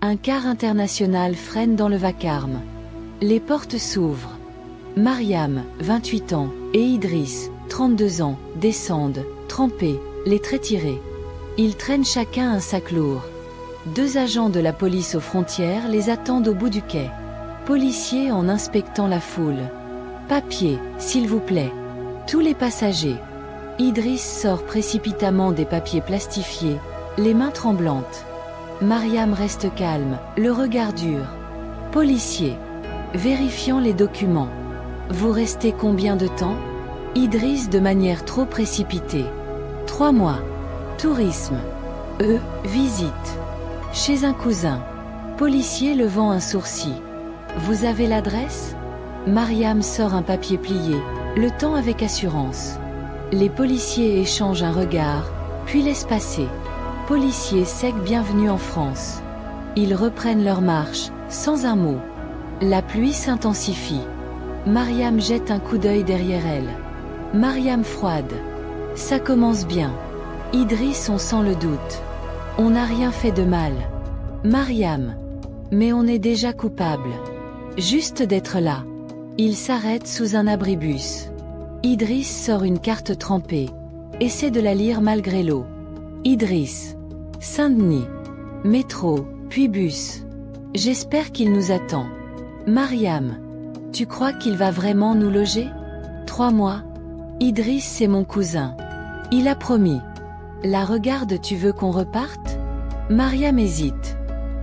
Un car international freine dans le vacarme. Les portes s'ouvrent. Mariam, 28 ans, et Idriss, 32 ans, descendent, trempés, les traits tirés. Ils traînent chacun un sac lourd. 2 agents de la police aux frontières les attendent au bout du quai. Policiers en inspectant la foule. Papiers, s'il vous plaît. Tous les passagers. Idriss sort précipitamment des papiers plastifiés, les mains tremblantes. Mariam reste calme, le regard dur. Policier. Vérifiant les documents. Vous restez combien de temps? Idriss de manière trop précipitée. 3 mois. Tourisme. Visite. Chez un cousin. Policier levant un sourcil. Vous avez l'adresse? Mariam sort un papier plié, le tend avec assurance. Les policiers échangent un regard, puis laissent passer. Policiers sec bienvenue en France. Ils reprennent leur marche, sans un mot. La pluie s'intensifie. Mariam jette un coup d'œil derrière elle. Mariam froide. Ça commence bien. Idriss, on sent le doute. On n'a rien fait de mal. Mariam. Mais on est déjà coupable. Juste d'être là. Il s'arrête sous un abribus. Idriss sort une carte trempée. Essaie de la lire malgré l'eau. Idriss. Saint-Denis. Métro, puis bus. J'espère qu'il nous attend. Mariam. Tu crois qu'il va vraiment nous loger? 3 mois. Idriss, c'est mon cousin. Il a promis. La regarde, tu veux qu'on reparte? Mariam hésite.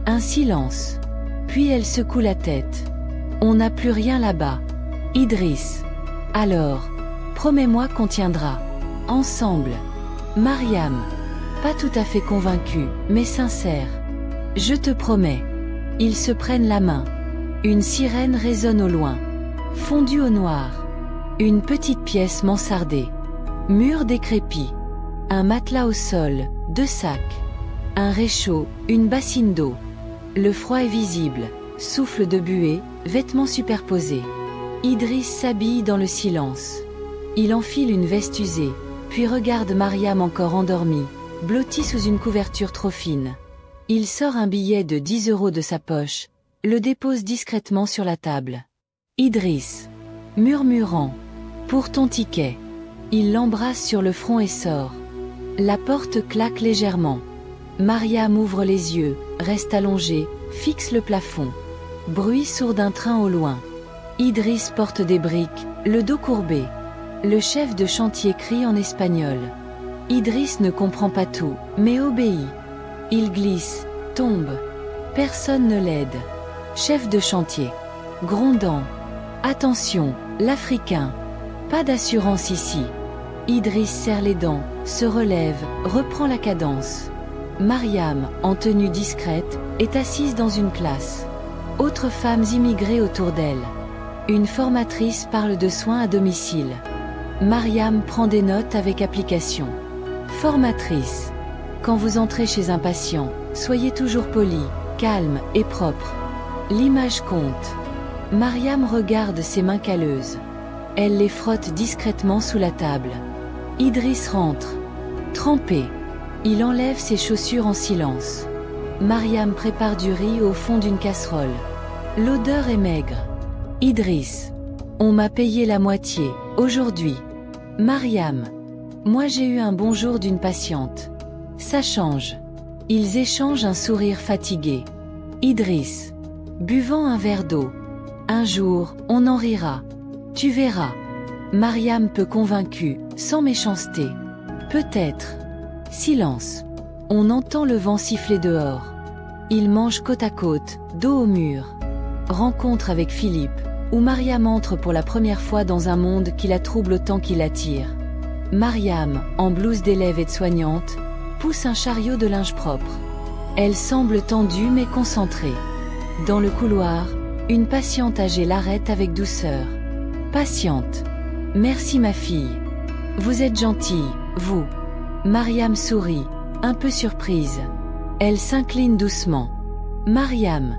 Un silence. Puis elle secoue la tête. On n'a plus rien là-bas. Idriss. Alors. Promets-moi qu'on tiendra. Ensemble. Mariam. Pas tout à fait convaincue, mais sincère. Je te promets. Ils se prennent la main. Une sirène résonne au loin. Fondue au noir. Une petite pièce mansardée. Mur décrépit. Un matelas au sol, 2 sacs. Un réchaud, une bassine d'eau. Le froid est visible. Souffle de buée, vêtements superposés. Idriss s'habille dans le silence. Il enfile une veste usée, puis regarde Mariam encore endormie, blottie sous une couverture trop fine. Il sort un billet de 10 € de sa poche, le dépose discrètement sur la table. Idriss. Murmurant. Pour ton ticket. Il l'embrasse sur le front et sort. La porte claque légèrement. Mariam ouvre les yeux, reste allongée, fixe le plafond. Bruit sourd d'un train au loin. Idriss porte des briques, le dos courbé. Le chef de chantier crie en espagnol. Idriss ne comprend pas tout, mais obéit. Il glisse, tombe. Personne ne l'aide. Chef de chantier. Grondant. Attention, l'Africain. Pas d'assurance ici. Idriss serre les dents, se relève, reprend la cadence. Mariam, en tenue discrète, est assise dans une classe. Autres femmes immigrées autour d'elle. Une formatrice parle de soins à domicile. Mariam prend des notes avec application. Formatrice. Quand vous entrez chez un patient, soyez toujours poli, calme et propre. L'image compte. Mariam regarde ses mains calleuses. Elle les frotte discrètement sous la table. Idriss rentre. Trempé. Il enlève ses chaussures en silence. Mariam prépare du riz au fond d'une casserole. L'odeur est maigre. Idriss. On m'a payé la moitié, aujourd'hui. Mariam. Moi j'ai eu un bonjour d'une patiente. Ça change. Ils échangent un sourire fatigué. Idriss. Buvant un verre d'eau. Un jour, on en rira. Tu verras. Mariam peu convaincue, sans méchanceté. Peut-être. Silence. On entend le vent siffler dehors. Ils mangent côte à côte, dos au mur. Rencontre avec Philippe, où Mariam entre pour la première fois dans un monde qui la trouble autant qu'il l'attire. Mariam, en blouse d'élève et de soignante, pousse un chariot de linge propre. Elle semble tendue mais concentrée. Dans le couloir, une patiente âgée l'arrête avec douceur. Patiente. Merci ma fille. Vous êtes gentille, vous. Mariam sourit, un peu surprise. Elle s'incline doucement. Mariam.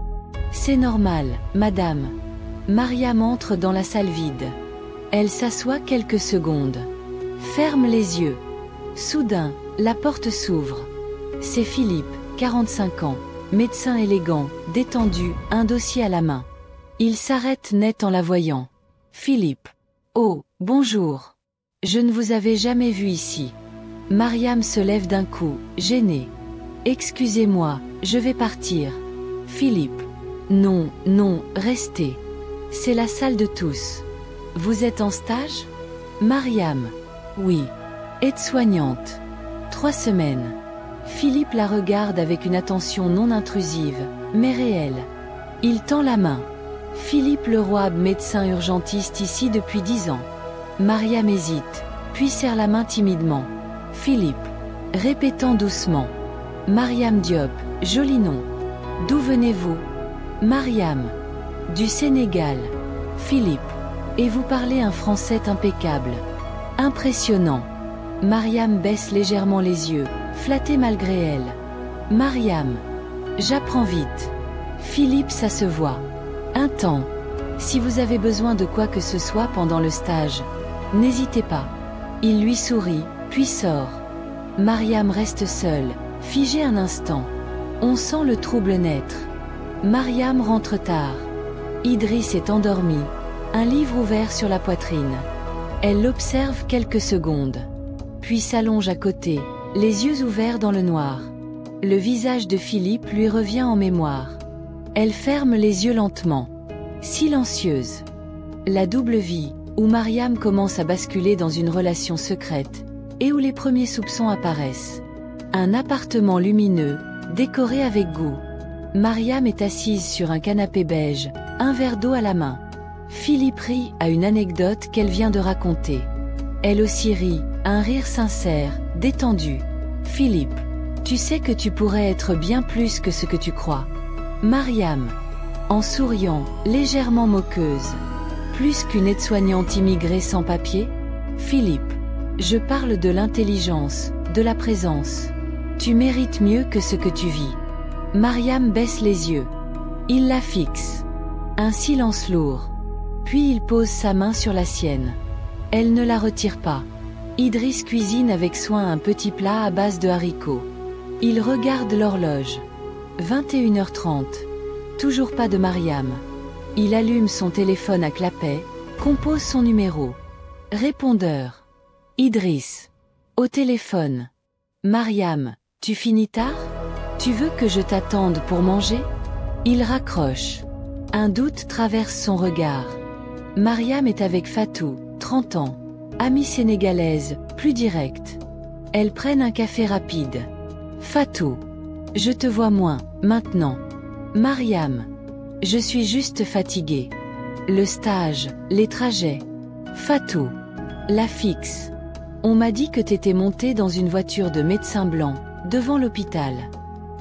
C'est normal, madame. Mariam entre dans la salle vide. Elle s'assoit quelques secondes. Ferme les yeux. Soudain, la porte s'ouvre. C'est Philippe, 45 ans. médecin élégant, détendu, un dossier à la main. Il s'arrête net en la voyant. Philippe. Oh, bonjour. Je ne vous avais jamais vu ici. Mariam se lève d'un coup, gênée. Excusez-moi, je vais partir. Philippe. Non, non, restez. C'est la salle de tous. Vous êtes en stage? Mariam. Oui. Aide-soignante. 3 semaines. Philippe la regarde avec une attention non intrusive, mais réelle. Il tend la main. Philippe Leroy, médecin urgentiste ici depuis 10 ans. Mariam hésite, puis serre la main timidement. Philippe. Répétant doucement. Mariam Diop, joli nom. D'où venez-vous? Mariam. Du Sénégal. Philippe. Et vous parlez un français impeccable. Impressionnant. Mariam baisse légèrement les yeux, flattée malgré elle. Mariam. J'apprends vite. Philippe, ça se voit. Un temps. Si vous avez besoin de quoi que ce soit pendant le stage, n'hésitez pas. Il lui sourit, puis sort. Mariam reste seule, figée un instant. On sent le trouble naître. Mariam rentre tard. Idriss est endormi, un livre ouvert sur la poitrine. Elle l'observe quelques secondes. Puis s'allonge à côté, les yeux ouverts dans le noir. Le visage de Philippe lui revient en mémoire. Elle ferme les yeux lentement. Silencieuse. La double vie, où Mariam commence à basculer dans une relation secrète, et où les premiers soupçons apparaissent. Un appartement lumineux, décoré avec goût. Mariam est assise sur un canapé beige, un verre d'eau à la main. Philippe rit à une anecdote qu'elle vient de raconter. Elle aussi rit, un rire sincère, détendu. Philippe. Tu sais que tu pourrais être bien plus que ce que tu crois. Mariam. En souriant, légèrement moqueuse. Plus qu'une aide-soignante immigrée sans papier? Philippe. Je parle de l'intelligence, de la présence. Tu mérites mieux que ce que tu vis. Mariam baisse les yeux. Il la fixe. Un silence lourd. Puis il pose sa main sur la sienne. Elle ne la retire pas. Idriss cuisine avec soin un petit plat à base de haricots. Il regarde l'horloge. 21h30. Toujours pas de Mariam. Il allume son téléphone à clapet, compose son numéro. Répondeur. Idriss. Au téléphone. Mariam, tu finis tard? Tu veux que je t'attende pour manger? Il raccroche. Un doute traverse son regard. Mariam est avec Fatou, 30 ans. Amie sénégalaise, plus directe. Elles prennent un café rapide. Fatou. Je te vois moins, maintenant. Mariam. Je suis juste fatiguée. Le stage, les trajets. Fatou. La fixe. On m'a dit que t'étais montée dans une voiture de médecin blanc, devant l'hôpital.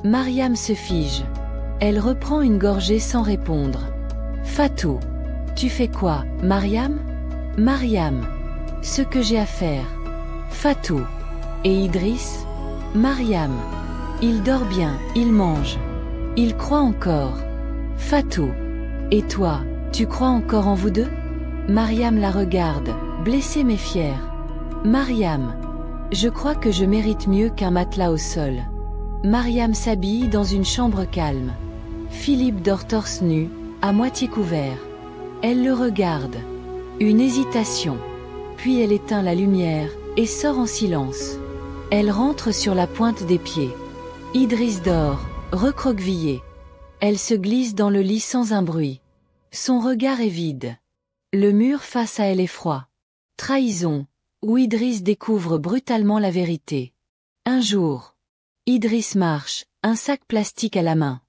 Mariam se fige. Elle reprend une gorgée sans répondre. Fatou. Tu fais quoi, Mariam? Mariam. Ce que j'ai à faire. Fatou. Et Idriss? Mariam. Il dort bien, il mange. Il croit encore. Fatou. Et toi, tu crois encore en vous deux? Mariam la regarde, blessée mais fière. Mariam. Je crois que je mérite mieux qu'un matelas au sol. Mariam s'habille dans une chambre calme. Philippe dort torse nu, à moitié couvert. Elle le regarde. Une hésitation. Puis elle éteint la lumière, et sort en silence. Elle rentre sur la pointe des pieds. Idriss dort, recroquevillé. Elle se glisse dans le lit sans un bruit. Son regard est vide. Le mur face à elle est froid. Trahison, où Idriss découvre brutalement la vérité. Un jour. Idriss marche, un sac plastique à la main.